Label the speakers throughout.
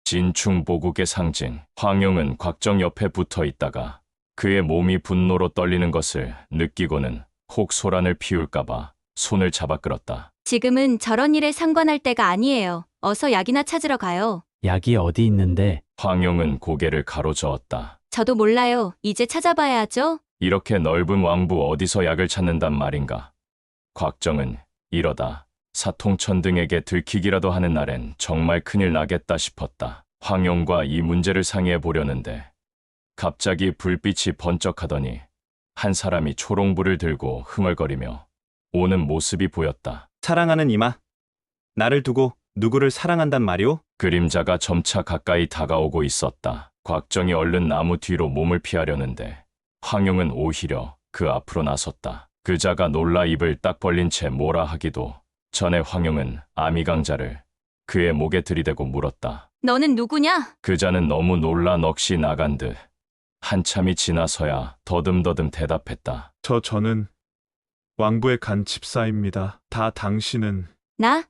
Speaker 1: 진충보국의 상징 황룡은 곽정 옆에 붙어 있다가 그의 몸이 분노로 떨리는 것을 느끼고는 혹 소란을 피울까봐 손을 잡아 끌었다.
Speaker 2: 지금은 저런 일에 상관할 때가 아니에요. 어서 약이나 찾으러 가요.
Speaker 3: 약이 어디 있는데?
Speaker 1: 황룡은 고개를 가로저었다.
Speaker 2: 저도 몰라요. 이제 찾아봐야죠.
Speaker 1: 이렇게 넓은 왕부 어디서 약을 찾는단 말인가. 곽정은 이러다 사통천등에게 들키기라도 하는 날엔 정말 큰일 나겠다 싶었다. 황룡과 이 문제를 상의해 보려는데 갑자기 불빛이 번쩍하더니 한 사람이 초롱불을 들고 흥얼거리며 오는 모습이 보였다.
Speaker 4: 사랑하는 이마, 나를 두고 누구를 사랑한단 말이오?
Speaker 1: 그림자가 점차 가까이 다가오고 있었다. 곽정이 얼른 나무 뒤로 몸을 피하려는데 황룡은 오히려 그 앞으로 나섰다. 그자가 놀라 입을 딱 벌린 채 뭐라 하기도 전에 황룡은 아미강자를 그의 목에 들이대고 물었다.
Speaker 2: 너는 누구냐?
Speaker 1: 그자는 너무 놀라 넋이 나간 듯 한참이 지나서야 더듬더듬 대답했다.
Speaker 5: 저는 왕부의 간 집사입니다. 다 당신은
Speaker 2: 나?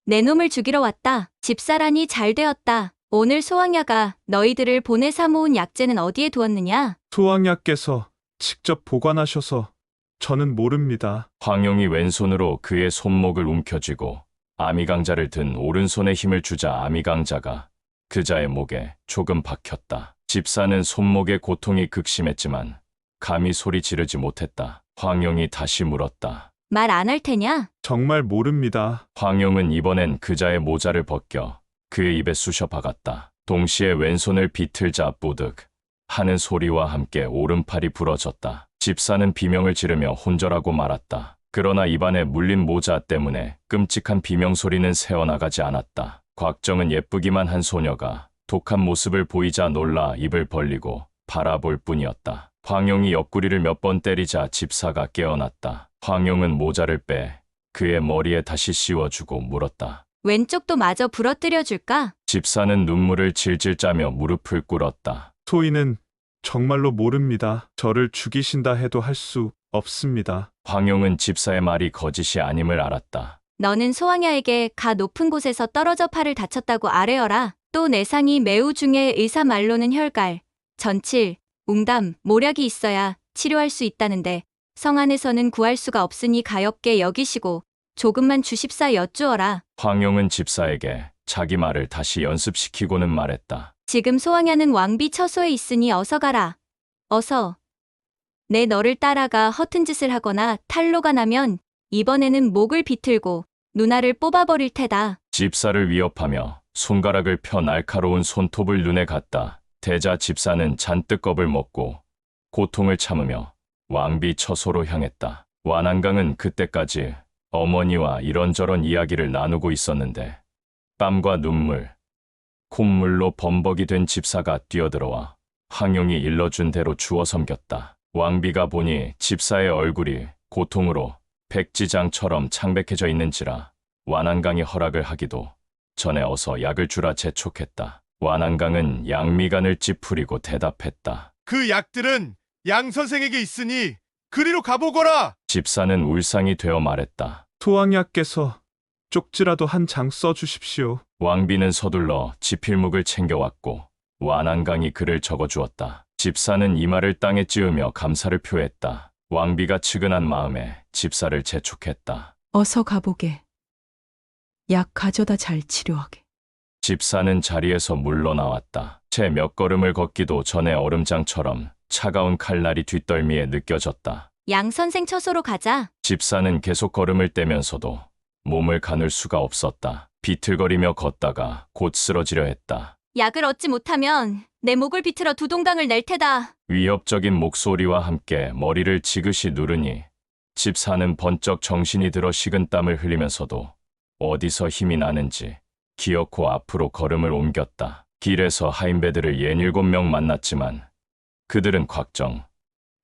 Speaker 2: 내 놈을 죽이러 왔다. 집사라니 잘 되었다. 오늘 소왕야가 너희들을 보내사 모은 약재는 어디에 두었느냐?
Speaker 5: 소왕야께서 직접 보관하셔서 저는 모릅니다.
Speaker 1: 황룡이 왼손으로 그의 손목을 움켜쥐고 아미강자를 든 오른손에 힘을 주자 아미강자가 그자의 목에 조금 박혔다. 집사는 손목의 고통이 극심했지만 감히 소리 지르지 못했다. 황룡이 다시 물었다.
Speaker 2: 말 안 할 테냐?
Speaker 5: 정말 모릅니다.
Speaker 1: 황룡은 이번엔 그자의 모자를 벗겨 그의 입에 쑤셔 박았다. 동시에 왼손을 비틀자 뿌득 하는 소리와 함께 오른팔이 부러졌다. 집사는 비명을 지르며 혼절하고 말았다. 그러나 입안에 물린 모자 때문에 끔찍한 비명 소리는 새어나가지 않았다. 곽정은 예쁘기만 한 소녀가 독한 모습을 보이자 놀라 입을 벌리고 바라볼 뿐이었다. 황룡이 옆구리를 몇 번 때리자 집사가 깨어났다. 황룡은 모자를 빼 그의 머리에 다시 씌워주고 물었다.
Speaker 2: 왼쪽도 마저 부러뜨려 줄까?
Speaker 1: 집사는 눈물을 질질 짜며 무릎을 꿇었다.
Speaker 5: 소인은 정말로 모릅니다. 저를 죽이신다 해도 할 수 없습니다.
Speaker 1: 황룡은 집사의 말이 거짓이 아님을 알았다.
Speaker 2: 너는 소왕야에게 가 높은 곳에서 떨어져 팔을 다쳤다고 아뢰어라. 또 내상이 매우 중해 의사 말로는 혈갈, 전칠, 웅담, 모략이 있어야 치료할 수 있다는데 성 안에서는 구할 수가 없으니 가엾게 여기시고 조금만 주십사 여쭈어라.
Speaker 1: 황룡은 집사에게 자기 말을 다시 연습시키고는 말했다.
Speaker 2: 지금 소왕야는 왕비 처소에 있으니 어서 가라. 어서. 내 너를 따라가 허튼 짓을 하거나 탈로가 나면 이번에는 목을 비틀고 누나를 뽑아버릴 테다.
Speaker 1: 집사를 위협하며 손가락을 펴 날카로운 손톱을 눈에 갖다 대자 집사는 잔뜩 겁을 먹고 고통을 참으며 왕비 처소로 향했다. 완한강은 그때까지 어머니와 이런저런 이야기를 나누고 있었는데 땀과 눈물, 콧물로 범벅이 된 집사가 뛰어들어와 황룡이 일러준 대로 주워 섬겼다. 왕비가 보니 집사의 얼굴이 고통으로 백지장처럼 창백해져 있는지라 완한강이 허락을 하기도 전에 어서 약을 주라 재촉했다. 완한강은 양미간을 찌푸리고 대답했다.
Speaker 6: 그 약들은 양 선생에게 있으니 그리로 가보거라.
Speaker 1: 집사는 울상이 되어 말했다.
Speaker 5: 소왕야께서 쪽지라도 한 장 써주십시오.
Speaker 1: 왕비는 서둘러 지필묵을 챙겨왔고 완한강이 글을 적어주었다. 집사는 이마를 땅에 찌으며 감사를 표했다. 왕비가 측은한 마음에 집사를 재촉했다.
Speaker 7: 어서 가보게. 약 가져다 잘 치료하게.
Speaker 1: 집사는 자리에서 물러나왔다. 채 몇 걸음을 걷기도 전에 얼음장처럼 차가운 칼날이 뒷덜미에 느껴졌다.
Speaker 2: 양 선생 처소로 가자.
Speaker 1: 집사는 계속 걸음을 떼면서도 몸을 가눌 수가 없었다. 비틀거리며 걷다가 곧 쓰러지려 했다.
Speaker 2: 약을 얻지 못하면 내 목을 비틀어 두 동강을 낼 테다.
Speaker 1: 위협적인 목소리와 함께 머리를 지그시 누르니 집사는 번쩍 정신이 들어 식은땀을 흘리면서도 어디서 힘이 나는지 기어코 앞으로 걸음을 옮겼다. 길에서 하인배들을 67명 만났지만 그들은 곽정,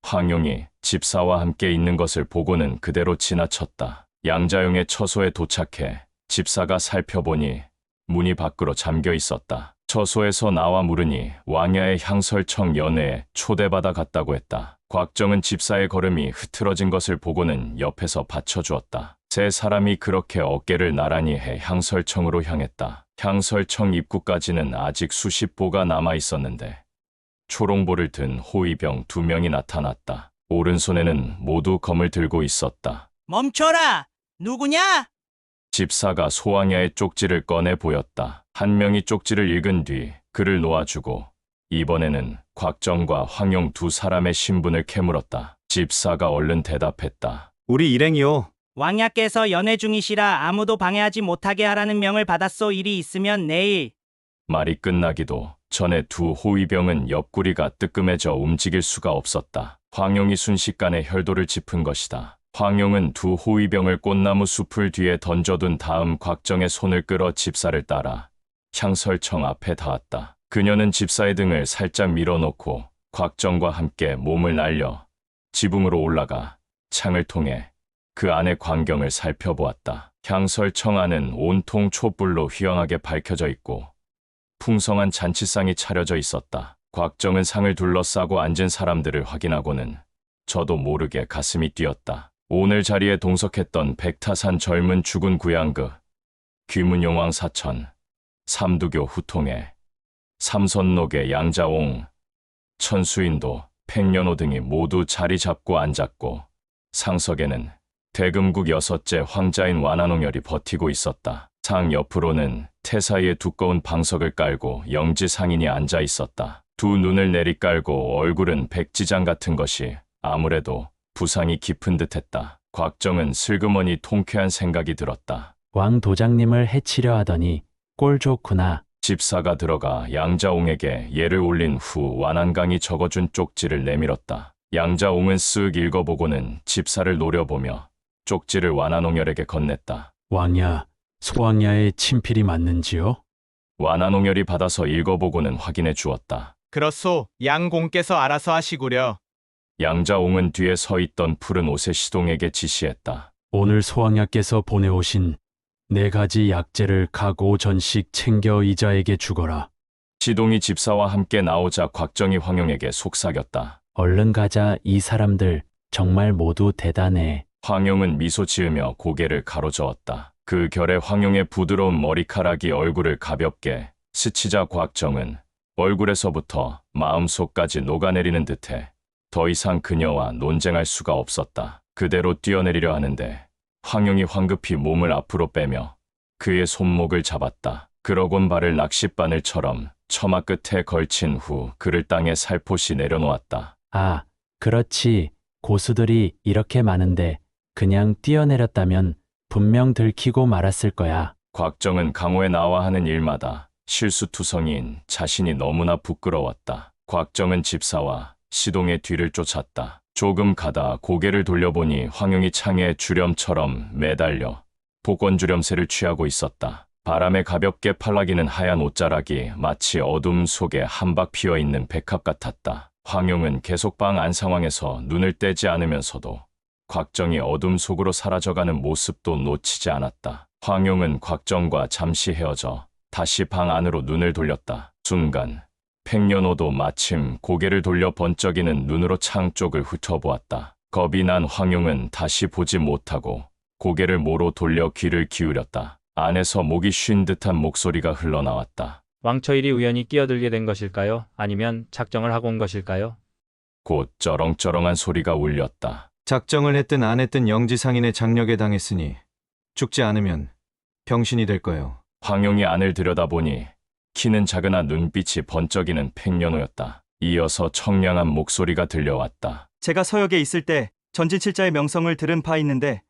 Speaker 1: 황룡이 집사와 함께 있는 것을 보고는 그대로 지나쳤다. 양자용의 처소에 도착해 집사가 살펴보니 문이 밖으로 잠겨 있었다. 처소에서 나와 물으니 왕야의 향설청 연회에 초대받아 갔다고 했다. 곽정은 집사의 걸음이 흐트러진 것을 보고는 옆에서 받쳐주었다. 세 사람이 그렇게 어깨를 나란히 해 향설청으로 향했다. 향설청 입구까지는 아직 수십 보가 남아 있었는데 초롱보를 든 호위병 2명이 나타났다. 오른손에는 모두 검을 들고 있었다.
Speaker 3: 멈춰라! 누구냐?
Speaker 1: 집사가 소왕야의 쪽지를 꺼내 보였다. 한 명이 쪽지를 읽은 뒤 글을 놓아주고 이번에는 곽정과 황용 2사람의 신분을 캐물었다. 집사가 얼른 대답했다.
Speaker 4: 우리 일행이요.
Speaker 3: 왕야께서 연회 중이시라 아무도 방해하지 못하게 하라는 명을 받았소. 일이 있으면 내일.
Speaker 1: 말이 끝나기도 전에 2 호위병은 옆구리가 뜨끔해져 움직일 수가 없었다. 황용이 순식간에 혈도를 짚은 것이다. 황용은 2 호위병을 꽃나무 숲을 뒤에 던져둔 다음 곽정의 손을 끌어 집사를 따라 향설청 앞에 닿았다. 그녀는 집사의 등을 살짝 밀어놓고 곽정과 함께 몸을 날려 지붕으로 올라가 창을 통해 그 안의 광경을 살펴보았다. 향설청 안은 온통 촛불로 휘황하게 밝혀져 있고 풍성한 잔치상이 차려져 있었다. 곽정은 상을 둘러싸고 앉은 사람들을 확인하고는 저도 모르게 가슴이 뛰었다. 오늘 자리에 동석했던 백타산 젊은 죽은 구양그, 귀문용왕 사천, 삼두교 후통회, 삼선록의 양자옹, 천수인도, 팽년호 등이 모두 자리 잡고 앉았고 상석에는 대금국 6째 황자인 완한홍열이 버티고 있었다. 상 옆으로는 태사의 두꺼운 방석을 깔고 영지상인이 앉아 있었다. 2 눈을 내리깔고 얼굴은 백지장 같은 것이 아무래도 부상이 깊은 듯했다. 곽정은 슬그머니 통쾌한 생각이 들었다.
Speaker 8: 왕 도장님을 해치려 하더니 꼴 좋구나.
Speaker 1: 집사가 들어가 양자옹에게 예를 올린 후 완한강이 적어준 쪽지를 내밀었다. 양자옹은 쓱 읽어보고는 집사를 노려보며 쪽지를 완한홍열에게 건넸다.
Speaker 8: 왕야, 소왕야의 친필이 맞는지요?
Speaker 1: 완한홍열이 받아서 읽어보고는 확인해 주었다.
Speaker 9: 그렇소. 양공께서 알아서 하시구려.
Speaker 1: 양자옹은 뒤에 서 있던 푸른 옷의 시동에게 지시했다.
Speaker 8: 오늘 소왕야께서 보내오신 4가지 약재를 각 5전씩 챙겨 이자에게 주거라.
Speaker 1: 시동이 집사와 함께 나오자 곽정이 황용에게 속삭였다.
Speaker 8: 얼른 가자. 이 사람들 정말 모두 대단해.
Speaker 1: 황용은 미소 지으며 고개를 가로저었다. 그 결에 황용의 부드러운 머리카락이 얼굴을 가볍게 스치자 곽정은 얼굴에서부터 마음속까지 녹아내리는 듯해 더 이상 그녀와 논쟁할 수가 없었다. 그대로 뛰어내리려 하는데 황용이 황급히 몸을 앞으로 빼며 그의 손목을 잡았다. 그러곤 발을 낚싯바늘처럼 처마 끝에 걸친 후 그를 땅에 살포시 내려놓았다.
Speaker 8: 아, 그렇지. 고수들이 이렇게 많은데 그냥 뛰어내렸다면 분명 들키고 말았을 거야.
Speaker 1: 곽정은 강호에 나와 하는 일마다 실수투성이인 자신이 너무나 부끄러웠다. 곽정은 집사와 시동의 뒤를 쫓았다. 조금 가다 고개를 돌려보니 황용이 창에 주렴처럼 매달려 복권주렴새를 취하고 있었다. 바람에 가볍게 팔라기는 하얀 옷자락이 마치 어둠 속에 한박 피어있는 백합 같았다. 황용은 계속 방 안 상황에서 눈을 떼지 않으면서도 곽정이 어둠 속으로 사라져가는 모습도 놓치지 않았다. 황용은 곽정과 잠시 헤어져 다시 방 안으로 눈을 돌렸다. 순간 팽년호도 마침 고개를 돌려 번쩍이는 눈으로 창 쪽을 훑어보았다. 겁이 난 황용은 다시 보지 못하고 고개를 모로 돌려 귀를 기울였다. 안에서 목이 쉰 듯한 목소리가 흘러나왔다.
Speaker 10: 왕처일이 우연히 끼어들게 된 것일까요? 아니면 작정을 하고 온 것일까요?
Speaker 1: 곧 쩌렁쩌렁한 소리가 울렸다.
Speaker 11: 작정을 했든 안 했든 영지상인의 장력에 당했으니 죽지 않으면 병신이 될 거예요.
Speaker 1: 황용이 안을 들여다보니 키는 작으나 눈빛이 번쩍이는 팽년호였다. 이어서 청량한 목소리가 들려왔다.
Speaker 12: 제가 서역에 있을 때 전진칠자의 명성을 들은 바 있는데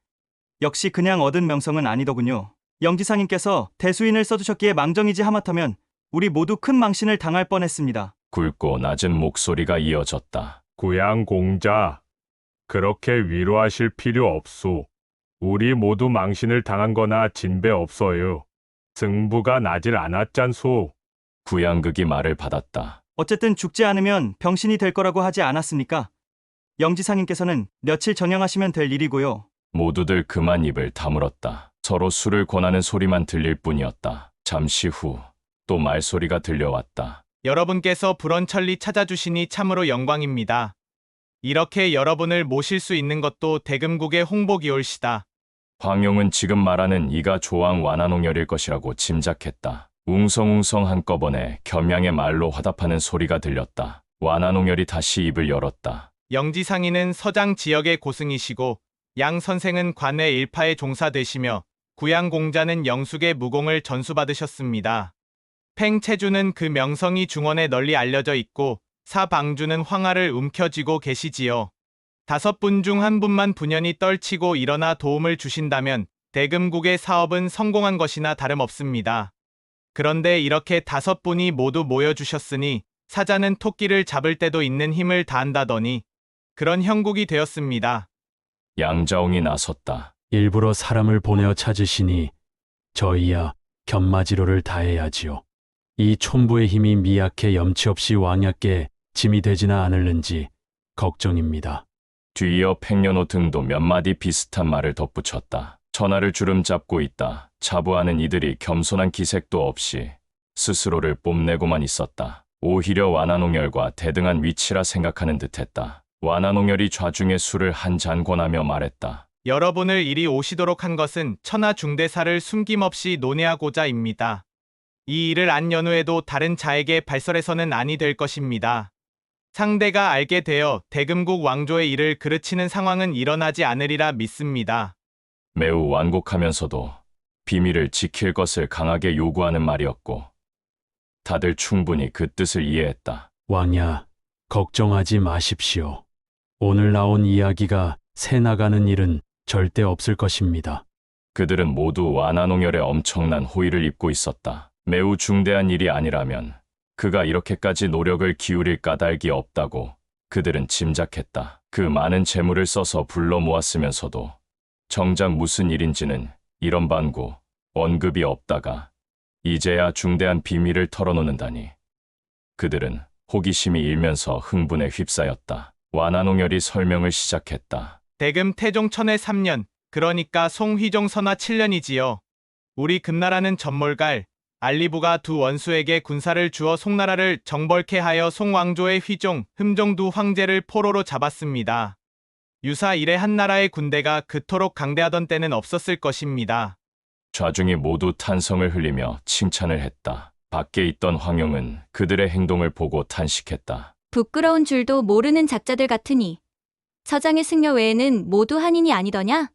Speaker 12: 역시 그냥 얻은 명성은 아니더군요. 영지상인께서 대수인을 써두셨기에 망정이지 하마터면 우리 모두 큰 망신을 당할 뻔했습니다.
Speaker 1: 굵고 낮은 목소리가 이어졌다.
Speaker 13: 구양공자, 그렇게 위로하실 필요 없소. 우리 모두 망신을 당한 거나 진배 없어요. 승부가 나질 않았잖소.
Speaker 1: 구양극이 말을 받았다.
Speaker 12: 어쨌든 죽지 않으면 병신이 될 거라고 하지 않았습니까? 영지상인께서는 며칠 정양하시면 될 일이고요.
Speaker 1: 모두들 그만 입을 다물었다. 서로 술을 권하는 소리만 들릴 뿐이었다. 잠시 후 또 말소리가 들려왔다.
Speaker 9: 여러분께서 불언천리 찾아주시니 참으로 영광입니다. 이렇게 여러분을 모실 수 있는 것도 대금국의 홍보기올시다.
Speaker 1: 황용은 지금 말하는 이가 조왕 완한홍열일 것이라고 짐작했다. 웅성웅성 한꺼번에 겸양의 말로 화답하는 소리가 들렸다. 완한홍열이 다시 입을 열었다.
Speaker 9: 영지상인은 서장 지역의 고승이시고 양 선생은 관내 일파에 종사되시며 구양공자는 영숙의 무공을 전수받으셨습니다. 팽체주는 그 명성이 중원에 널리 알려져 있고 사방주는 황하를 움켜쥐고 계시지요. 5분 중 한 분만 분연히 떨치고 일어나 도움을 주신다면 대금국의 사업은 성공한 것이나 다름없습니다. 그런데 이렇게 5분이 모두 모여주셨으니 사자는 토끼를 잡을 때도 있는 힘을 다한다더니 그런 형국이 되었습니다.
Speaker 1: 양자옹이 나섰다.
Speaker 8: 일부러 사람을 보내어 찾으시니 저희야 견마지로를 다해야지요. 이 촌부의 힘이 미약해 염치 없이 왕야께 짐이 되지나 않을는지 걱정입니다.
Speaker 1: 뒤이어 팽려노 등도 몇 마디 비슷한 말을 덧붙였다. 천하를 주름 잡고 있다. 자부하는 이들이 겸손한 기색도 없이 스스로를 뽐내고만 있었다. 오히려 완한홍열과 대등한 위치라 생각하는 듯했다. 완한홍열이 좌중에 술을 한 잔 권하며 말했다.
Speaker 9: 여러분을 이리 오시도록 한 것은 천하 중대사를 숨김없이 논의하고자입니다. 이 일을 안 연후에도 다른 자에게 발설해서는 아니 될 것입니다. 상대가 알게 되어 대금국 왕조의 일을 그르치는 상황은 일어나지 않으리라 믿습니다.
Speaker 1: 매우 완곡하면서도 비밀을 지킬 것을 강하게 요구하는 말이었고 다들 충분히 그 뜻을 이해했다.
Speaker 8: 왕야, 걱정하지 마십시오. 오늘 나온 이야기가 새 나가는 일은 절대 없을 것입니다.
Speaker 1: 그들은 모두 완한홍열에 엄청난 호의를 입고 있었다. 매우 중대한 일이 아니라면 그가 이렇게까지 노력을 기울일 까닭이 없다고 그들은 짐작했다. 그 많은 재물을 써서 불러 모았으면서도 정작 무슨 일인지는 이런 반구, 언급이 없다가 이제야 중대한 비밀을 털어놓는다니. 그들은 호기심이 일면서 흥분에 휩싸였다. 완한홍열이 설명을 시작했다.
Speaker 9: 대금 태종 천회 3년, 그러니까 송휘종 선화 7년이지요. 우리 금나라는 전몰갈, 알리부가 두 원수에게 군사를 주어 송나라를 정벌케 하여 송왕조의 휘종, 흠종 두 황제를 포로로 잡았습니다. 유사 이래 한나라의 군대가 그토록 강대하던 때는 없었을 것입니다.
Speaker 1: 좌중이 모두 탄성을 흘리며 칭찬을 했다. 밖에 있던 황용은 그들의 행동을 보고 탄식했다.
Speaker 2: 부끄러운 줄도 모르는 작자들 같으니 서장의 승려 외에는 모두 한인이 아니더냐?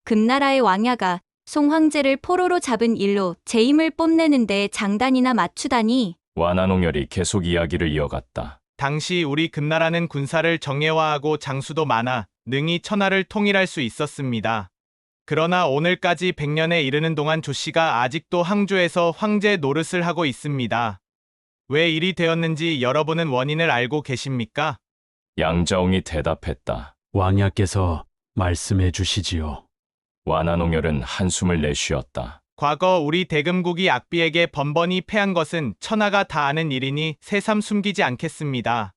Speaker 2: 금나라의 왕야가 송황제를 포로로 잡은 일로 제 힘을 뽐내는데 장단이나 맞추다니.
Speaker 1: 완한홍열이 계속 이야기를 이어갔다.
Speaker 9: 당시 우리 금나라는 군사를 정예화하고 장수도 많아 능히 천하를 통일할 수 있었습니다. 그러나 오늘까지 100년에 이르는 동안 조씨가 아직도 항주에서 황제 노릇을 하고 있습니다. 왜 일이 되었는지 여러분은 원인을 알고 계십니까?
Speaker 1: 양자옹이 대답했다.
Speaker 8: 왕야께서 말씀해 주시지요.
Speaker 1: 완한홍열은 한숨을 내쉬었다.
Speaker 9: 과거 우리 대금국이 악비에게 번번이 패한 것은 천하가 다 아는 일이니 새삼 숨기지 않겠습니다.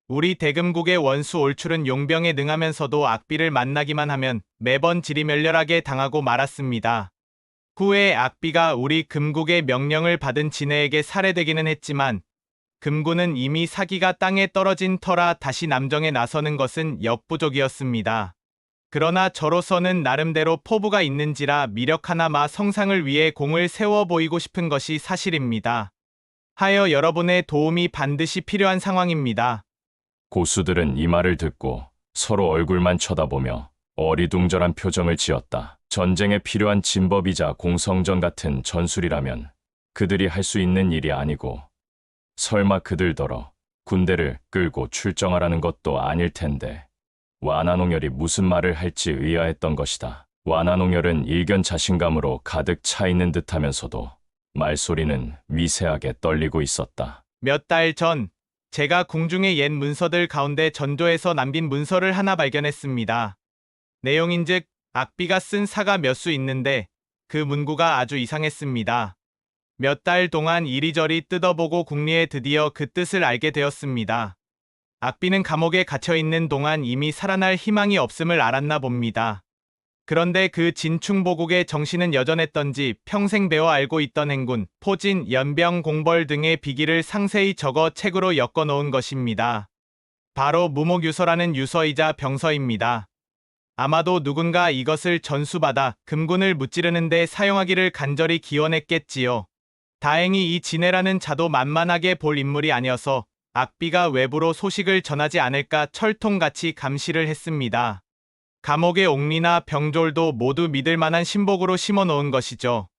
Speaker 9: 우리 대금국의 원수 올출은 용병에 능하면서도 악비를 만나기만 하면 매번 지리멸렬하게 당하고 말았습니다. 후에 악비가 우리 금국의 명령을 받은 진해에게 살해되기는 했지만 금군은 이미 사기가 땅에 떨어진 터라 다시 남정에 나서는 것은 역부족이었습니다. 그러나 저로서는 나름대로 포부가 있는지라 미력 하나마 성상을 위해 공을 세워 보이고 싶은 것이 사실입니다. 하여 여러분의 도움이 반드시 필요한 상황입니다.
Speaker 1: 고수들은 이 말을 듣고 서로 얼굴만 쳐다보며 어리둥절한 표정을 지었다. 전쟁에 필요한 진법이자 공성전 같은 전술이라면 그들이 할 수 있는 일이 아니고 설마 그들더러 군대를 끌고 출정하라는 것도 아닐 텐데 완한홍열이 무슨 말을 할지 의아했던 것이다. 완한홍열은 일견 자신감으로 가득 차 있는 듯하면서도 말소리는 미세하게 떨리고 있었다.
Speaker 9: 몇 달 전 제가 궁중의 옛 문서들 가운데 전조에서 남긴 문서를 하나 발견했습니다. 내용인즉 악비가 쓴 사가 몇 수 있는데 그 문구가 아주 이상했습니다. 몇 달 동안 이리저리 뜯어보고 궁리에 드디어 그 뜻을 알게 되었습니다. 악비는 감옥에 갇혀있는 동안 이미 살아날 희망이 없음을 알았나 봅니다. 그런데 그 진충보국의 정신은 여전했던지 평생 배워 알고 있던 행군, 포진, 연병, 공벌 등의 비기를 상세히 적어 책으로 엮어놓은 것입니다. 바로 무목유서라는 유서이자 병서입니다. 아마도 누군가 이것을 전수받아 금군을 무찌르는 데 사용하기를 간절히 기원했겠지요. 다행히 이 진해라는 자도 만만하게 볼 인물이 아니어서 악비가 외부로 소식을 전하지 않을까 철통같이 감시를 했습니다. 감옥의 옥리나 병졸도 모두 믿을 만한 신복으로 심어 놓은 것이죠.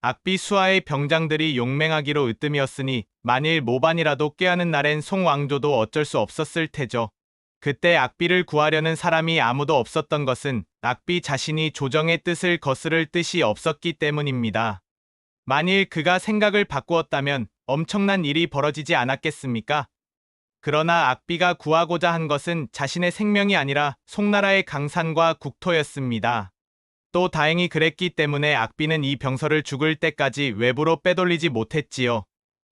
Speaker 9: 악비 수하의 병장들이 용맹하기로 으뜸이었으니 만일 모반이라도 꾀하는 날엔 송왕조도 어쩔 수 없었을 테죠. 그때 악비를 구하려는 사람이 아무도 없었던 것은 악비 자신이 조정의 뜻을 거스를 뜻이 없었기 때문입니다. 만일 그가 생각을 바꾸었다면 엄청난 일이 벌어지지 않았겠습니까? 그러나 악비가 구하고자 한 것은 자신의 생명이 아니라 송나라의 강산과 국토였습니다. 또 다행히 그랬기 때문에 악비는 이 병서를 죽을 때까지 외부로 빼돌리지 못했지요.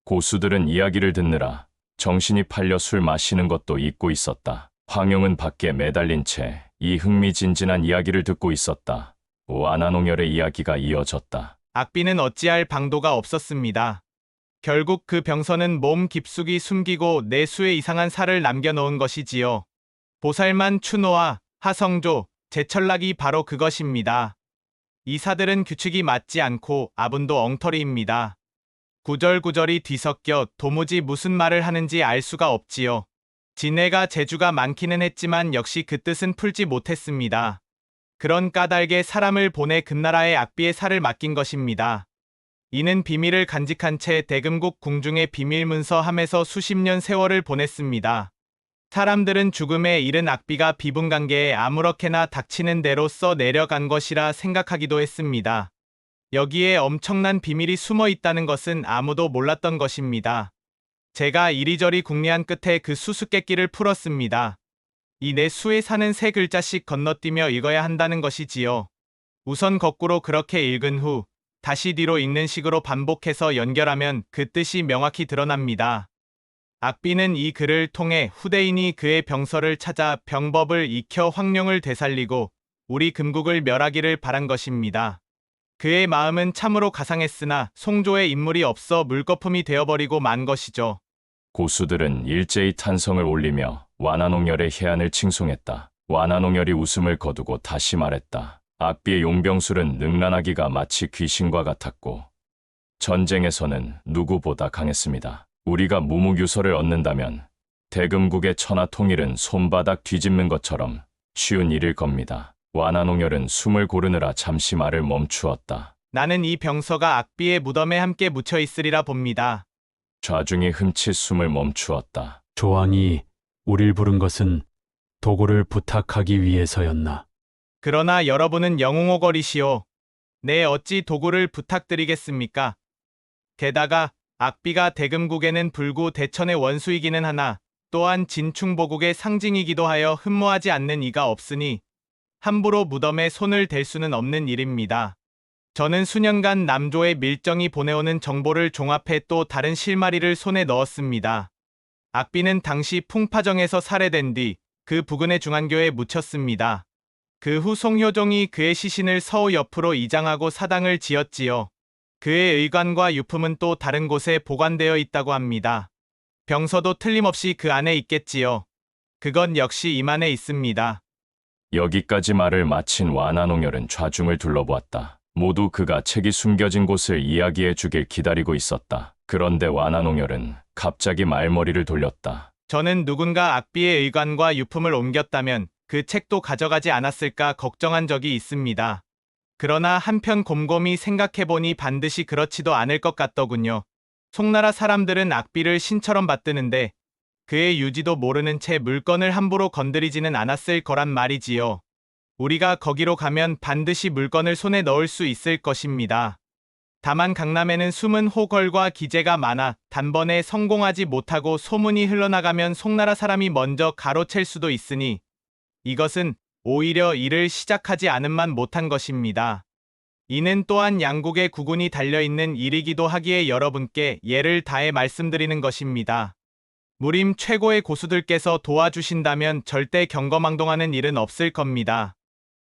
Speaker 1: 고수들은 이야기를 듣느라 정신이 팔려 술 마시는 것도 잊고 있었다. 황용은 밖에 매달린 채 이 흥미진진한 이야기를 듣고 있었다. 완한홍열의 이야기가 이어졌다.
Speaker 9: 악비는 어찌할 방도가 없었습니다. 결국 그 병서는 몸 깊숙이 숨기고 내수의 이상한 살을 남겨놓은 것이지요. 보살만 추노와 하성조, 제철락이 바로 그것입니다. 이 사들은 규칙이 맞지 않고 아분도 엉터리입니다. 구절구절이 뒤섞여 도무지 무슨 말을 하는지 알 수가 없지요. 진해가 재주가 많기는 했지만 역시 그 뜻은 풀지 못했습니다. 그런 까닭에 사람을 보내 금나라의 악비의 살을 맡긴 것입니다. 이는 비밀을 간직한 채 대금국 궁중의 비밀문서 함에서 수십 년 세월을 보냈습니다. 사람들은 죽음에 이른 악비가 비분관계에 아무렇게나 닥치는 대로 써 내려간 것이라 생각하기도 했습니다. 여기에 엄청난 비밀이 숨어 있다는 것은 아무도 몰랐던 것입니다. 제가 이리저리 궁리한 끝에 그 수수께끼를 풀었습니다. 이 내 수에 사는 세 글자씩 건너뛰며 읽어야 한다는 것이지요. 우선 거꾸로 그렇게 읽은 후 다시 뒤로 읽는 식으로 반복해서 연결하면 그 뜻이 명확히 드러납니다. 악비는 이 글을 통해 후대인이 그의 병서를 찾아 병법을 익혀 황룡을 되살리고 우리 금국을 멸하기를 바란 것입니다. 그의 마음은 참으로 가상했으나 송조의 인물이 없어 물거품이 되어버리고 만 것이죠.
Speaker 1: 고수들은 일제히 탄성을 올리며 완한홍열의 해안을 칭송했다. 완한홍열이 웃음을 거두고 다시 말했다. 악비의 용병술은 능란하기가 마치 귀신과 같았고 전쟁에서는 누구보다 강했습니다. 우리가 무무유서를 얻는다면 대금국의 천하 통일은 손바닥 뒤집는 것처럼 쉬운 일일 겁니다. 완한홍열은 숨을 고르느라 잠시 말을 멈추었다.
Speaker 9: 나는 이 병서가 악비의 무덤에 함께 묻혀 있으리라 봅니다.
Speaker 1: 좌중이 흠칫 숨을 멈추었다.
Speaker 8: 조왕이 우릴 부른 것은 도구를 부탁하기 위해서였나?
Speaker 9: 그러나 여러분은 영웅오거리시오. 네, 어찌 도구를 부탁드리겠습니까? 게다가 악비가 대금국에는 불구 대천의 원수이기는 하나 또한 진충보국의 상징이기도 하여 흠모하지 않는 이가 없으니 함부로 무덤에 손을 댈 수는 없는 일입니다. 저는 수년간 남조의 밀정이 보내오는 정보를 종합해 또 다른 실마리를 손에 넣었습니다. 악비는 당시 풍파정에서 살해된 뒤 그 부근의 중안교에 묻혔습니다. 그 후 송효종이 그의 시신을 서우 옆으로 이장하고 사당을 지었지요. 그의 의관과 유품은 또 다른 곳에 보관되어 있다고 합니다. 병서도 틀림없이 그 안에 있겠지요. 그건 역시 임안에 있습니다.
Speaker 1: 여기까지 말을 마친 완한홍열은 좌중을 둘러보았다. 모두 그가 책이 숨겨진 곳을 이야기해 주길 기다리고 있었다. 그런데 완한홍열은 갑자기 말머리를 돌렸다.
Speaker 9: 저는 누군가 악비의 의관과 유품을 옮겼다면 그 책도 가져가지 않았을까 걱정한 적이 있습니다. 그러나 한편 곰곰이 생각해보니 반드시 그렇지도 않을 것 같더군요. 송나라 사람들은 악비를 신처럼 받드는데 그의 유지도 모르는 채 물건을 함부로 건드리지는 않았을 거란 말이지요. 우리가 거기로 가면 반드시 물건을 손에 넣을 수 있을 것입니다. 다만 강남에는 숨은 호걸과 기재가 많아 단번에 성공하지 못하고 소문이 흘러나가면 송나라 사람이 먼저 가로챌 수도 있으니 이것은 오히려 일을 시작하지 않은만 못한 것입니다. 이는 또한 양국의 국운이 달려있는 일이기도 하기에 여러분께 예를 다해 말씀드리는 것입니다. 무림 최고의 고수들께서 도와주신다면 절대 경거망동하는 일은 없을 겁니다.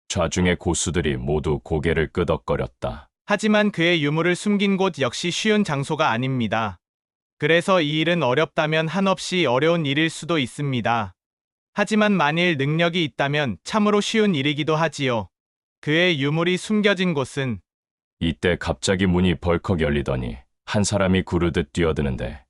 Speaker 1: 좌중의 고수들이 모두 고개를 끄덕거렸다.
Speaker 9: 하지만 그의 유물을 숨긴 곳 역시 쉬운 장소가 아닙니다. 그래서 이 일은 어렵다면 한없이 어려운 일일 수도 있습니다. 하지만 만일 능력이 있다면 참으로 쉬운 일이기도 하지요. 그의 유물이 숨겨진 곳은
Speaker 1: 이때 갑자기 문이 벌컥 열리더니 한 사람이 구르듯 뛰어드는데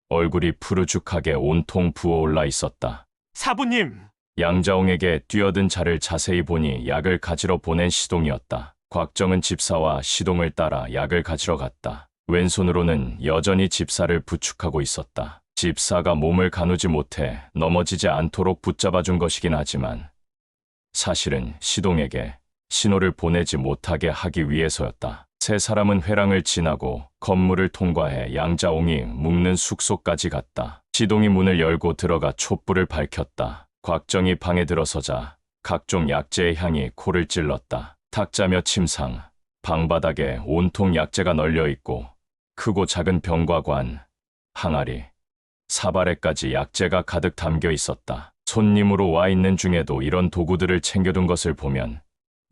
Speaker 1: 얼굴이 푸르죽하게 온통 부어올라 있었다.
Speaker 13: 사부님!
Speaker 1: 양자옹에게 뛰어든 자를 자세히 보니 약을 가지러 보낸 시동이었다. 곽정은 집사와 시동을 따라 약을 가지러 갔다. 왼손으로는 여전히 집사를 부축하고 있었다. 집사가 몸을 가누지 못해 넘어지지 않도록 붙잡아준 것이긴 하지만 사실은 시동에게 신호를 보내지 못하게 하기 위해서였다. 세 사람은 회랑을 지나고 건물을 통과해 양자옹이 묵는 숙소까지 갔다. 시동이 문을 열고 들어가 촛불을 밝혔다. 곽정이 방에 들어서자 각종 약재의 향이 코를 찔렀다. 탁자며 침상, 방바닥에 온통 약재가 널려 있고 크고 작은 병과 관, 항아리, 사발에까지 약재가 가득 담겨 있었다. 손님으로 와 있는 중에도 이런 도구들을 챙겨둔 것을 보면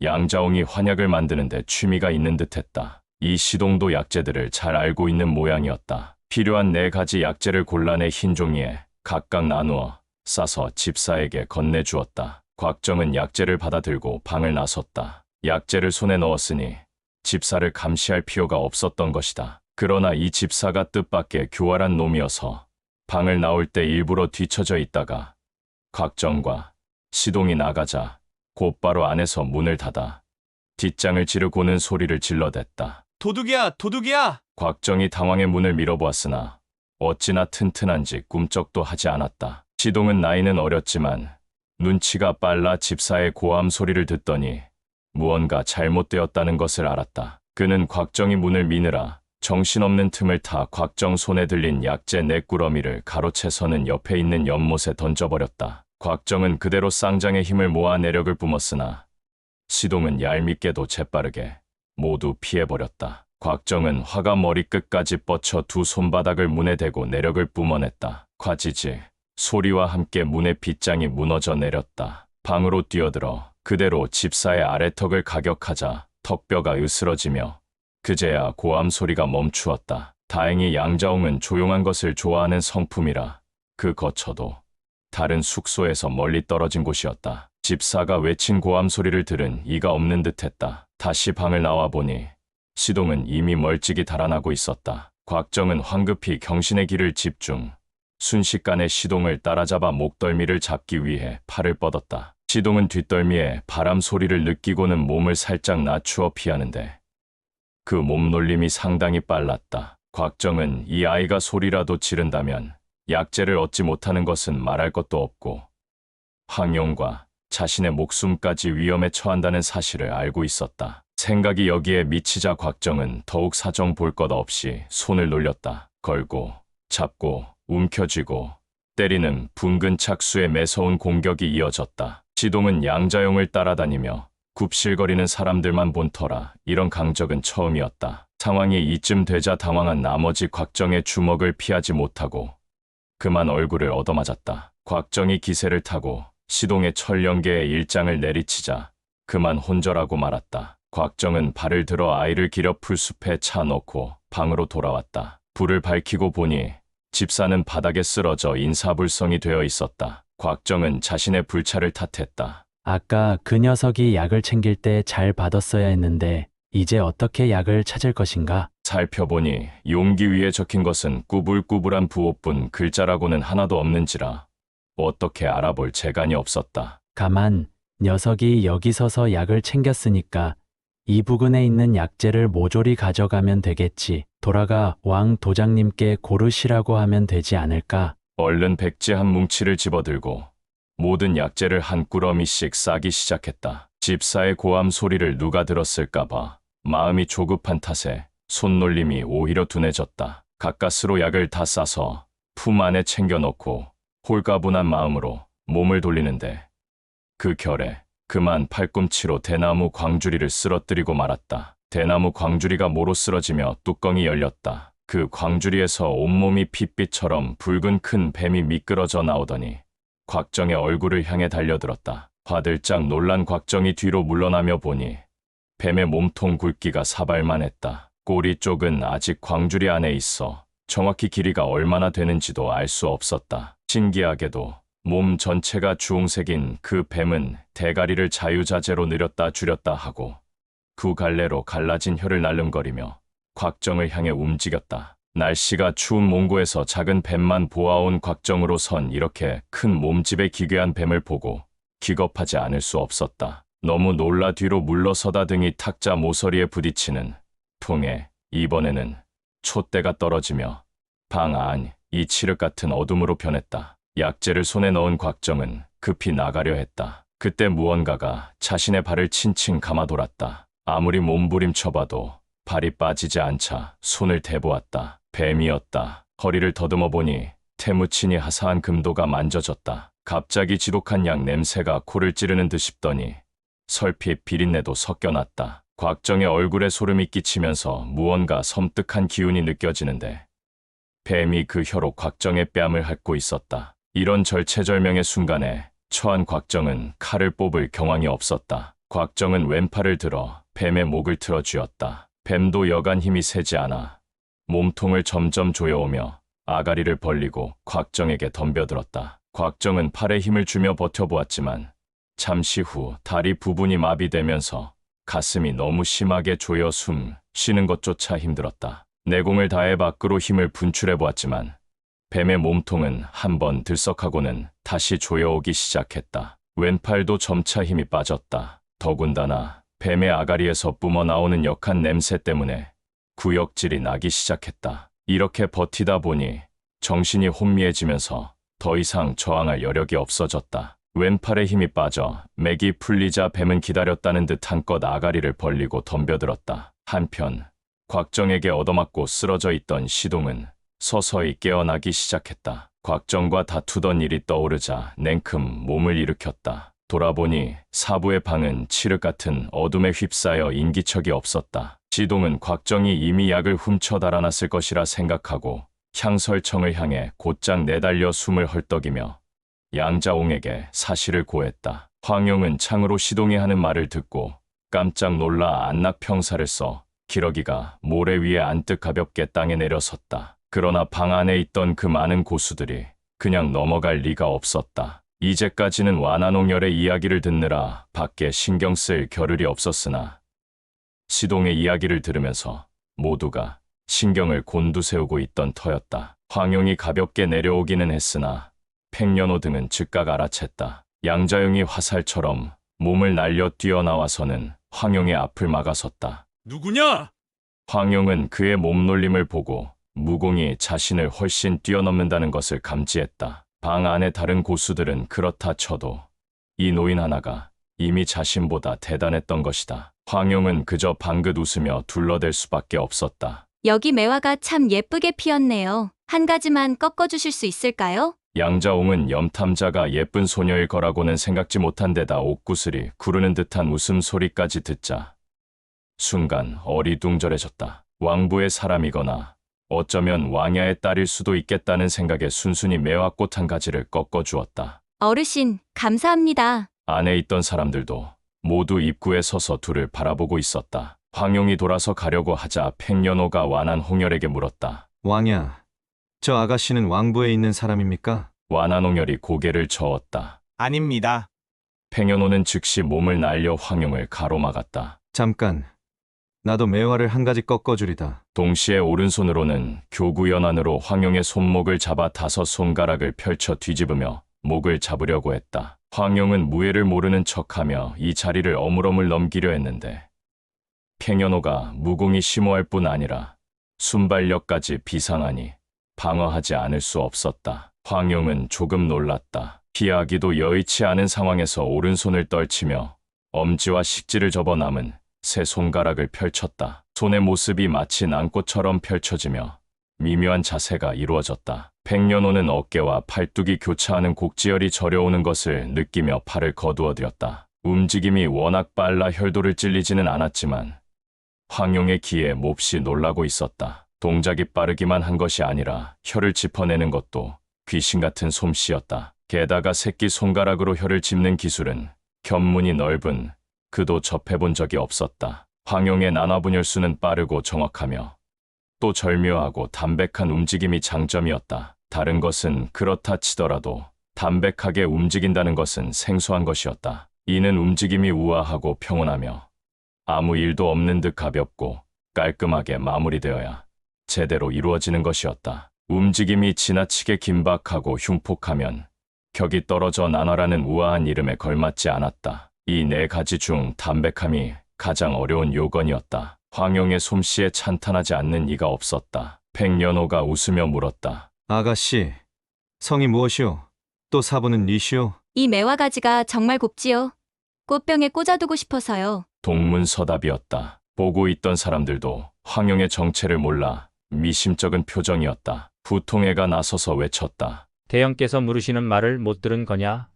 Speaker 1: 양자옹이 환약을 만드는데 취미가 있는 듯했다. 이 시동도 약재들을 잘 알고 있는 모양이었다. 필요한 4가지 약재를 골라내 흰 종이에 각각 나누어 싸서 집사에게 건네주었다. 곽정은 약재를 받아들고 방을 나섰다. 약재를 손에 넣었으니 집사를 감시할 필요가 없었던 것이다. 그러나 이 집사가 뜻밖의 교활한 놈이어서 방을 나올 때 일부러 뒤처져 있다가 곽정과 시동이 나가자 곧바로 안에서 문을 닫아 뒷장을 지르고는 소리를 질러댔다.
Speaker 12: 도둑이야, 도둑이야!
Speaker 1: 곽정이 당황해 문을 밀어보았으나 어찌나 튼튼한지 꿈쩍도 하지 않았다. 시동은 나이는 어렸지만 눈치가 빨라 집사의 고함 소리를 듣더니 무언가 잘못되었다는 것을 알았다. 그는 곽정이 문을 미느라 정신없는 틈을 타 곽정 손에 들린 약재 4꾸러미를 가로채서는 옆에 있는 연못에 던져버렸다. 곽정은 그대로 쌍장의 힘을 모아 내력을 뿜었으나 시동은 얄밉게도 재빠르게 모두 피해버렸다. 곽정은 화가 머리끝까지 뻗쳐 두 손바닥을 문에 대고 내력을 뿜어냈다. 과지지 소리와 함께 문의 빗장이 무너져 내렸다. 방으로 뛰어들어 그대로 집사의 아래턱을 가격하자 턱뼈가 으스러지며 그제야 고함 소리가 멈추었다. 다행히 양자옹은 조용한 것을 좋아하는 성품이라 그 거처도 다른 숙소에서 멀리 떨어진 곳이었다. 집사가 외친 고함 소리를 들은 이가 없는 듯했다. 다시 방을 나와 보니 시동은 이미 멀찍이 달아나고 있었다. 곽정은 황급히 경신의 길을 집중, 순식간에 시동을 따라잡아 목덜미를 잡기 위해 팔을 뻗었다. 시동은 뒷덜미에 바람 소리를 느끼고는 몸을 살짝 낮추어 피하는데 그 몸놀림이 상당히 빨랐다. 곽정은 이 아이가 소리라도 지른다면 약재를 얻지 못하는 것은 말할 것도 없고 황용과 자신의 목숨까지 위험에 처한다는 사실을 알고 있었다. 생각이 여기에 미치자 곽정은 더욱 사정 볼 것 없이 손을 놀렸다. 걸고 잡고 움켜쥐고 때리는 붕근 착수의 매서운 공격이 이어졌다. 시동은 양자용을 따라다니며 굽실거리는 사람들만 본 터라 이런 강적은 처음이었다. 상황이 이쯤 되자 당황한 나머지 곽정의 주먹을 피하지 못하고 그만 얼굴을 얻어맞았다. 곽정이 기세를 타고 시동의 철연계의 일장을 내리치자 그만 혼절하고 말았다. 곽정은 발을 들어 아이를 기려 풀숲에 차 넣고 방으로 돌아왔다. 불을 밝히고 보니 집사는 바닥에 쓰러져 인사불성이 되어 있었다. 곽정은 자신의 불찰을 탓했다.
Speaker 8: 아까 그 녀석이 약을 챙길 때 잘 받았어야 했는데 이제 어떻게 약을 찾을 것인가?
Speaker 1: 살펴보니 용기 위에 적힌 것은 꾸불꾸불한 부호뿐 글자라고는 하나도 없는지라 어떻게 알아볼 재간이 없었다.
Speaker 8: 가만, 녀석이 여기 서서 약을 챙겼으니까 이 부근에 있는 약재를 모조리 가져가면 되겠지. 돌아가 왕 도장님께 고르시라고 하면 되지 않을까?
Speaker 1: 얼른 백지 한 뭉치를 집어들고 모든 약재를 한 꾸러미씩 싸기 시작했다. 집사의 고함 소리를 누가 들었을까봐 마음이 조급한 탓에 손놀림이 오히려 둔해졌다. 가까스로 약을 다 싸서 품 안에 챙겨놓고 홀가분한 마음으로 몸을 돌리는데 그 결에 그만 팔꿈치로 대나무 광주리를 쓰러뜨리고 말았다. 대나무 광주리가 모로 쓰러지며 뚜껑이 열렸다. 그 광주리에서 온몸이 핏빛처럼 붉은 큰 뱀이 미끄러져 나오더니 곽정의 얼굴을 향해 달려들었다. 화들짝 놀란 곽정이 뒤로 물러나며 보니 뱀의 몸통 굵기가 사발만 했다. 꼬리 쪽은 아직 광주리 안에 있어 정확히 길이가 얼마나 되는지도 알 수 없었다. 신기하게도 몸 전체가 주홍색인 그 뱀은 대가리를 자유자재로 늘렸다 줄였다 하고 두 갈래로 갈라진 혀를 날름거리며 곽정을 향해 움직였다. 날씨가 추운 몽고에서 작은 뱀만 보아온 곽정으로선 이렇게 큰 몸집의 기괴한 뱀을 보고 기겁하지 않을 수 없었다. 너무 놀라 뒤로 물러서다 등이 탁자 모서리에 부딪히는 통에 이번에는 촛대가 떨어지며 방 안이 칠흑 같은 어둠으로 변했다. 약재를 손에 넣은 곽정은 급히 나가려 했다. 그때 무언가가 자신의 발을 칭칭 감아돌았다. 아무리 몸부림쳐봐도 발이 빠지지 않자 손을 대보았다. 뱀이었다. 허리를 더듬어 보니 태무치니 하사한 금도가 만져졌다. 갑자기 지독한 약 냄새가 코를 찌르는 듯 싶더니 설핏 비린내도 섞여났다. 곽정의 얼굴에 소름이 끼치면서 무언가 섬뜩한 기운이 느껴지는데 뱀이 그 혀로 곽정의 뺨을 핥고 있었다. 이런 절체절명의 순간에 처한 곽정은 칼을 뽑을 경황이 없었다. 곽정은 왼팔을 들어 뱀의 목을 틀어 쥐었다. 뱀도 여간 힘이 세지 않아 몸통을 점점 조여오며 아가리를 벌리고 곽정에게 덤벼들었다. 곽정은 팔에 힘을 주며 버텨보았지만 잠시 후 다리 부분이 마비되면서 가슴이 너무 심하게 조여 숨 쉬는 것조차 힘들었다. 내공을 다해 밖으로 힘을 분출해보았지만 뱀의 몸통은 한번 들썩하고는 다시 조여오기 시작했다. 왼팔도 점차 힘이 빠졌다. 더군다나 뱀의 아가리에서 뿜어나오는 역한 냄새 때문에 구역질이 나기 시작했다. 이렇게 버티다 보니 정신이 혼미해지면서 더 이상 저항할 여력이 없어졌다. 왼팔에 힘이 빠져 맥이 풀리자 뱀은 기다렸다는 듯 한껏 아가리를 벌리고 덤벼들었다. 한편 곽정에게 얻어맞고 쓰러져 있던 시동은 서서히 깨어나기 시작했다. 곽정과 다투던 일이 떠오르자 냉큼 몸을 일으켰다. 돌아보니 사부의 방은 칠흑 같은 어둠에 휩싸여 인기척이 없었다. 시동은 곽정이 이미 약을 훔쳐 달아났을 것이라 생각하고 향설청을 향해 곧장 내달려 숨을 헐떡이며 양자옹에게 사실을 고했다. 황용은 창으로 시동이 하는 말을 듣고 깜짝 놀라 안락평사를 써 기러기가 모래 위에 안뜩 가볍게 땅에 내려섰다. 그러나 방 안에 있던 그 많은 고수들이 그냥 넘어갈 리가 없었다. 이제까지는 완한홍열의 이야기를 듣느라 밖에 신경 쓸 겨를이 없었으나 시동의 이야기를 들으면서 모두가 신경을 곤두세우고 있던 터였다. 황용이 가볍게 내려오기는 했으나 팽년호 등은 즉각 알아챘다. 양자용이 화살처럼 몸을 날려 뛰어나와서는 황용의 앞을 막아섰다.
Speaker 6: 누구냐?
Speaker 1: 황용은 그의 몸놀림을 보고 무공이 자신을 훨씬 뛰어넘는다는 것을 감지했다. 방 안의 다른 고수들은 그렇다 쳐도 이 노인 하나가 이미 자신보다 대단했던 것이다. 황용은 그저 방긋 웃으며 둘러댈 수밖에 없었다.
Speaker 2: 여기 매화가 참 예쁘게 피었네요. 한 가지만 꺾어주실 수 있을까요?
Speaker 1: 양자옹은 염탐자가 예쁜 소녀일 거라고는 생각지 못한 데다 옥구슬이 구르는 듯한 웃음소리까지 듣자 순간 어리둥절해졌다. 왕부의 사람이거나 어쩌면 왕야의 딸일 수도 있겠다는 생각에 순순히 매화꽃 한 가지를 꺾어주었다.
Speaker 2: 어르신, 감사합니다.
Speaker 1: 안에 있던 사람들도 모두 입구에 서서 둘을 바라보고 있었다. 황용이 돌아서 가려고 하자 팽년호가 완한홍열에게 물었다.
Speaker 11: 왕야, 저 아가씨는 왕부에 있는 사람입니까?
Speaker 1: 완한홍열이 고개를 저었다.
Speaker 9: 아닙니다.
Speaker 1: 팽년호는 즉시 몸을 날려 황용을 가로막았다.
Speaker 11: 잠깐, 나도 매화를 한 가지 꺾어주리다.
Speaker 1: 동시에 오른손으로는 교구연안으로 황용의 손목을 잡아 5 손가락을 펼쳐 뒤집으며 목을 잡으려고 했다. 황용은 무예를 모르는 척하며 이 자리를 어물어물 넘기려 했는데 팽년호가 무공이 심오할 뿐 아니라 순발력까지 비상하니 방어하지 않을 수 없었다. 황용은 조금 놀랐다. 피하기도 여의치 않은 상황에서 오른손을 떨치며 엄지와 식지를 접어 남은 3 손가락을 펼쳤다. 손의 모습이 마치 낭꽃처럼 펼쳐지며 미묘한 자세가 이루어졌다. 팽년호는 어깨와 팔뚝이 교차하는 곡지열이 저려오는 것을 느끼며 팔을 거두어들였다. 움직임이 워낙 빨라 혈도를 찔리지는 않았지만 황용의 기에 몹시 놀라고 있었다. 동작이 빠르기만 한 것이 아니라 혀를 짚어내는 것도 귀신 같은 솜씨였다. 게다가 새끼 손가락으로 혀를 짚는 기술은 견문이 넓은 그도 접해본 적이 없었다. 황용의 난화분열수는 빠르고 정확하며 또 절묘하고 담백한 움직임이 장점이었다. 다른 것은 그렇다 치더라도 담백하게 움직인다는 것은 생소한 것이었다. 이는 움직임이 우아하고 평온하며 아무 일도 없는 듯 가볍고 깔끔하게 마무리되어야 제대로 이루어지는 것이었다. 움직임이 지나치게 긴박하고 흉폭하면 격이 떨어져 나눠라는 우아한 이름에 걸맞지 않았다. 이 네 가지 중 담백함이 가장 어려운 요건이었다. 황용의 솜씨에 찬탄하지 않는 이가 없었다. 백년호가 웃으며 물었다.
Speaker 11: 아가씨, 성이 무엇이오? 또 사부는 니시오?
Speaker 2: 이 매화 가지가 정말 곱지요. 꽃병에 꽂아두고 싶어서요.
Speaker 1: 동문서답이었다. 보고 있던 사람들도 황용의 정체를 몰라 미심쩍은 표정이었다. 부통애가 나서서 외쳤다.
Speaker 10: 대형께서 물으시는 말을 못 들은 거냐?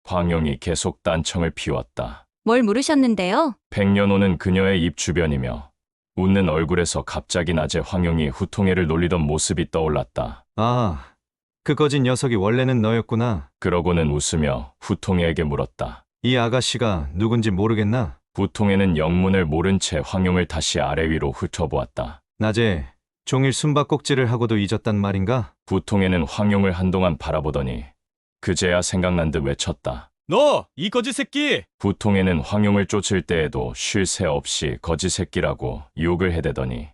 Speaker 1: 황용이 계속 딴청을 피웠다.
Speaker 2: 뭘 물으셨는데요?
Speaker 1: 백년호는 그녀의 입 주변이며 웃는 얼굴에서 갑자기 낮에 황용이 후통애를 놀리던 모습이 떠올랐다.
Speaker 11: 아, 그 거진 녀석이 원래는 너였구나.
Speaker 1: 그러고는 웃으며 후통애에게 물었다.
Speaker 11: 이 아가씨가 누군지 모르겠나?
Speaker 1: 후통애는 영문을 모른 채 황용을 다시 아래 위로 훑어보았다.
Speaker 11: 낮에 종일 숨바꼭질을 하고도 잊었단 말인가?
Speaker 1: 후통애는 황용을 한동안 바라보더니 그제야 생각난 듯 외쳤다.
Speaker 12: 너, 이 거지 새끼!
Speaker 1: 후통애는 황용을 쫓을 때에도 쉴 새 없이 거지 새끼라고 욕을 해대더니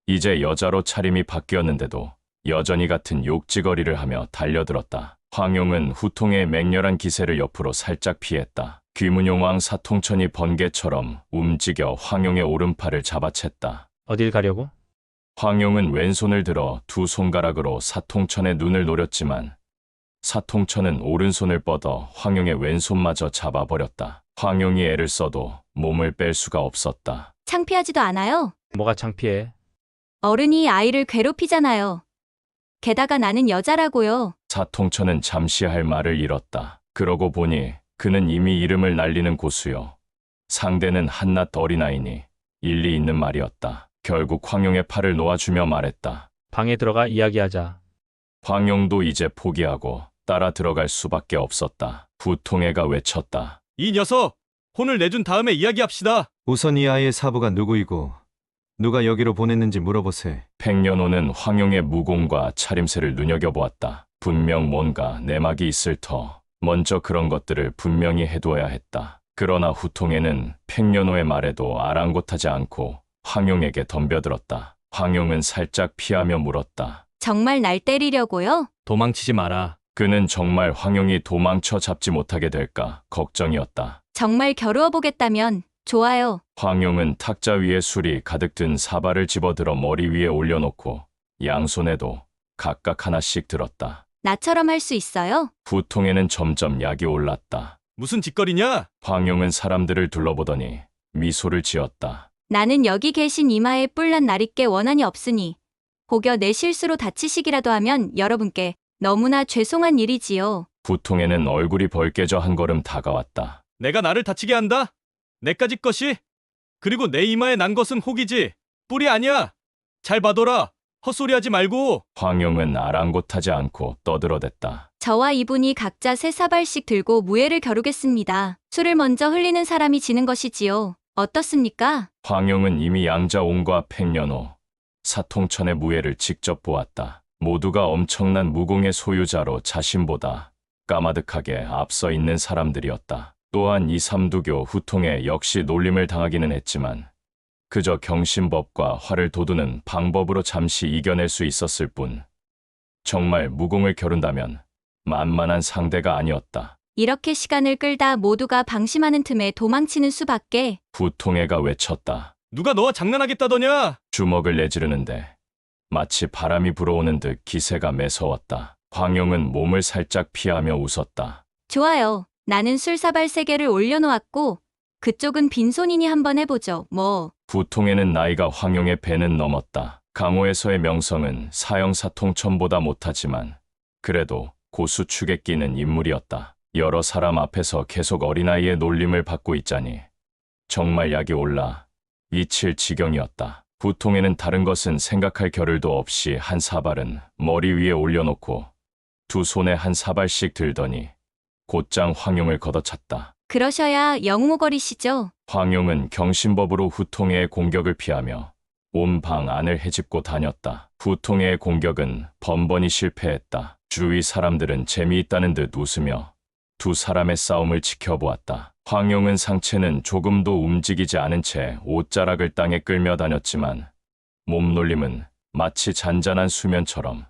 Speaker 1: 이제 여자로 차림이 바뀌었는데도 여전히 같은 욕지거리를 하며 달려들었다. 황용은 후통애의 맹렬한 기세를 옆으로 살짝 피했다. 귀문용왕 사통천이 번개처럼 움직여 황용의 오른팔을 잡아챘다.
Speaker 10: 어딜 가려고?
Speaker 1: 황용은 왼손을 들어 두 손가락으로 사통천의 눈을 노렸지만 사통천은 오른손을 뻗어 황용의 왼손마저 잡아버렸다. 황용이 애를 써도 몸을 뺄 수가 없었다.
Speaker 2: 창피하지도 않아요.
Speaker 10: 뭐가 창피해?
Speaker 2: 어른이 아이를 괴롭히잖아요. 게다가 나는 여자라고요.
Speaker 1: 사통천은 잠시 할 말을 잃었다. 그러고 보니 그는 이미 이름을 날리는 고수요. 상대는 한낱 어린아이니 일리 있는 말이었다. 결국 황용의 팔을 놓아주며 말했다.
Speaker 10: 방에 들어가 이야기하자.
Speaker 1: 황용도 이제 포기하고 따라 들어갈 수밖에 없었다. 부통애가 외쳤다.
Speaker 12: 이 녀석! 혼을 내준 다음에 이야기합시다.
Speaker 11: 우선 이 아이의 사부가 누구이고 누가 여기로 보냈는지 물어보세.
Speaker 1: 백년호는 황용의 무공과 차림새를 눈여겨보았다. 분명 뭔가 내막이 있을 터 먼저 그런 것들을 분명히 해두어야 했다. 그러나 후통애는 백년호의 말에도 아랑곳하지 않고 황용에게 덤벼들었다. 황용은 살짝 피하며 물었다.
Speaker 2: 정말 날 때리려고요?
Speaker 12: 도망치지 마라.
Speaker 1: 그는 정말 황용이 도망쳐 잡지 못하게 될까 걱정이었다.
Speaker 2: 정말 겨루어 보겠다면 좋아요.
Speaker 1: 황용은 탁자 위에 술이 가득 든 사발을 집어들어 머리 위에 올려놓고 양손에도 각각 하나씩 들었다.
Speaker 2: 나처럼 할 수 있어요?
Speaker 1: 부통에는 점점 약이 올랐다.
Speaker 12: 무슨 짓거리냐?
Speaker 1: 황용은 사람들을 둘러보더니 미소를 지었다.
Speaker 2: 나는 여기 계신 이마에 뿔난 날있게 원한이 없으니 혹여 내 실수로 다치시기라도 하면 여러분께 너무나 죄송한 일이지요.
Speaker 1: 부통에는 얼굴이 벌개져 한 걸음 다가왔다.
Speaker 12: 내가 나를 다치게 한다? 내까지 것이? 그리고 내 이마에 난 것은 혹이지 뿔이 아니야. 잘 봐둬라. 헛소리하지 말고.
Speaker 1: 황용은 아랑곳하지 않고 떠들어댔다.
Speaker 2: 저와 이분이 각자 3사발씩 들고 무예를 겨루겠습니다. 술을 먼저 흘리는 사람이 지는 것이지요. 어떻습니까?
Speaker 1: 황용은 이미 양자옹과 백년호, 사통천의 무예를 직접 보았다. 모두가 엄청난 무공의 소유자로 자신보다 까마득하게 앞서 있는 사람들이었다. 또한 이삼두교 후통에 역시 놀림을 당하기는 했지만 그저 경신법과 활을 돋우는 방법으로 잠시 이겨낼 수 있었을 뿐 정말 무공을 겨룬다면 만만한 상대가 아니었다.
Speaker 2: 이렇게 시간을 끌다 모두가 방심하는 틈에 도망치는 수밖에.
Speaker 1: 후통애가 외쳤다.
Speaker 12: 누가 너와 장난하겠다더냐?
Speaker 1: 주먹을 내지르는데 마치 바람이 불어오는 듯 기세가 매서웠다. 황용은 몸을 살짝 피하며 웃었다.
Speaker 2: 좋아요. 나는 술사발 3개를 올려놓았고 그쪽은 빈손이니 한번 해보죠. 뭐.
Speaker 1: 부통에는 나이가 황용의 배는 넘었다. 강호에서의 명성은 사형사통천보다 못하지만 그래도 고수 축에 끼는 인물이었다. 여러 사람 앞에서 계속 어린아이의 놀림을 받고 있자니 정말 약이 올라 미칠 지경이었다. 부통에는 다른 것은 생각할 겨를도 없이 한 사발은 머리 위에 올려놓고 두 손에 한 사발씩 들더니 곧장 황용을 걷어찼다.
Speaker 2: 그러셔야 영웅오거리시죠.
Speaker 1: 황용은 경신법으로 후통애의 공격을 피하며 온 방 안을 헤집고 다녔다. 후통애의 공격은 번번이 실패했다. 주위 사람들은 재미있다는 듯 웃으며 두 사람의 싸움을 지켜보았다. 황용은 상체는 조금도 움직이지 않은 채 옷자락을 땅에 끌며 다녔지만 몸놀림은 마치 잔잔한 수면처럼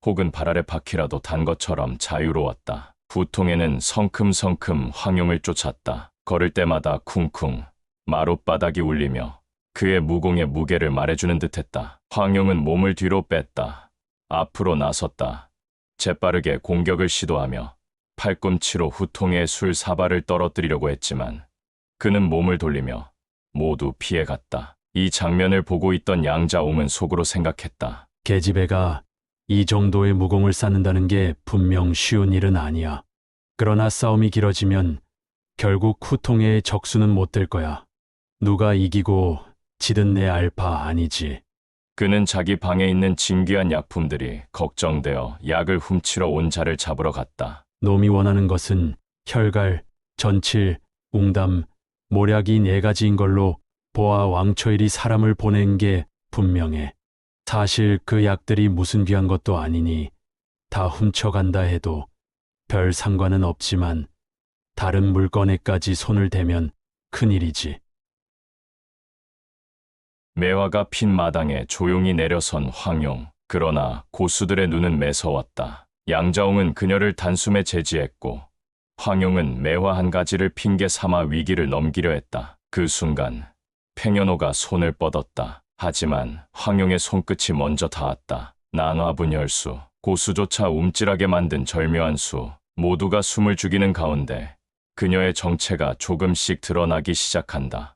Speaker 1: 혹은 발 아래 바퀴라도 단 것처럼 자유로웠다. 후통에는 성큼성큼 황용을 쫓았다. 걸을 때마다 쿵쿵 마룻바닥이 울리며 그의 무공의 무게를 말해주는 듯했다. 황용은 몸을 뒤로 뺐다. 앞으로 나섰다. 재빠르게 공격을 시도하며 팔꿈치로 후통의 술 사발을 떨어뜨리려고 했지만 그는 몸을 돌리며 모두 피해갔다. 이 장면을 보고 있던 양자옹은 속으로 생각했다.
Speaker 8: 계집애가 이 정도의 무공을 쌓는다는 게 분명 쉬운 일은 아니야. 그러나 싸움이 길어지면 결국 후통의 적수는 못 될 거야. 누가 이기고 지든 내 알 바 아니지.
Speaker 1: 그는 자기 방에 있는 진귀한 약품들이 걱정되어 약을 훔치러 온 자를 잡으러 갔다.
Speaker 8: 놈이 원하는 것은 혈갈, 전칠, 웅담, 모략이 4가지인 걸로 보아 왕초일이 사람을 보낸 게 분명해. 사실 그 약들이 무슨 귀한 것도 아니니 다 훔쳐간다 해도 별 상관은 없지만 다른 물건에까지 손을 대면 큰일이지.
Speaker 1: 매화가 핀 마당에 조용히 내려선 황용. 그러나 고수들의 눈은 매서웠다. 양자옹은 그녀를 단숨에 제지했고 황용은 매화 한 가지를 핑계 삼아 위기를 넘기려 했다. 그 순간 팽현호가 손을 뻗었다. 하지만 황용의 손끝이 먼저 닿았다. 난화분열수, 고수조차 움찔하게 만든 절묘한 수, 모두가 숨을 죽이는 가운데 그녀의 정체가 조금씩 드러나기 시작한다.